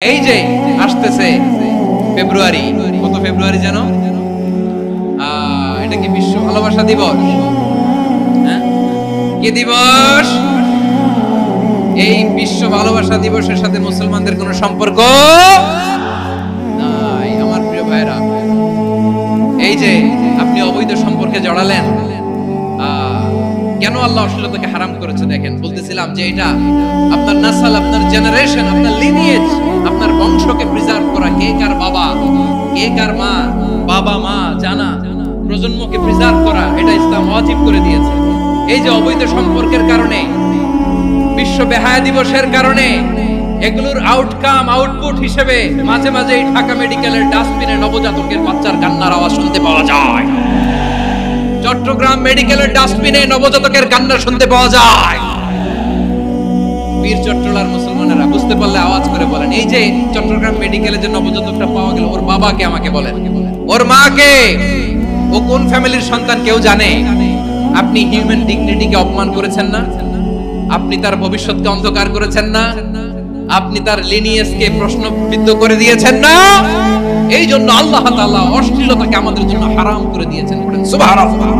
এই যে আসতেছে ফেব্রুয়ারি, কত ফেব্রুয়ারি জানো? এটা কি বিশ্ব ভালোবাসা দিবস? হ্যাঁ, কি দিবস? এই বিশ্ব ভালোবাসা দিবসের সাথে মুসলমানদের কোনো সম্পর্ক নাই। আমার প্রিয় ভাইরা, এই যে আপনি অবৈধ সম্পর্কে জড়ালেন, কেন আল্লাহ অশ্লীলতাকে হারাম করেছে দেখেন। বলতেছিলাম যে এটা আপনার নাসাল, আপনার জেনারেশন, আপনার লিনিয়েজ, আপনার বংশকে প্রিজার্ভ করা। কে কার বাবা, কে কার মা, বাবা মা জানা, প্রজন্মকে প্রিজার্ভ করা, এটা ইসলাম ওয়াজিব করে দিয়েছে। এই যে অবৈধ সম্পর্কের কারণে, বিশ্ব বেহায়া দিবসের কারণে, এগুলোর আউটকাম, আউটপুট হিসেবে মাঝে মাঝে এই ঢাকা মেডিকেলের ডাস্টবিনে নবজাতকের বাচ্চার কান্নার আওয়াজ শুনতে পাওয়া যায়। চট্টগ্রাম মেডিকেলের ডাস্টবিনে নবজাতকের কান্না শুনতে পাওয়া যায়। বীর চট্টলার মুসলমানেরা বুঝতে পারলে আওয়াজ করে বলেন, এই যে চট্টগ্রাম মেডিকেলে যে নবজাতকটা পাওয়া গেল, ওর বাবাকে আমাকে বলেন, ওর মাকে, ও কোন ফ্যামিলির সন্তান কেউ জানে? আপনি হিউম্যান ডিগনিটিকে অপমান করেছেন না? আপনি তার ভবিষ্যৎকে অন্ধকার করেছেন না? আপনি তার লিনিয়েজকে প্রশ্নবিদ্ধ করে দিয়েছেন না? এই জন্য আল্লাহ তাআলা অশ্লীলতাকে আমাদের জন্য হারাম করে দিয়েছেন। সুবহানাল্লাহ।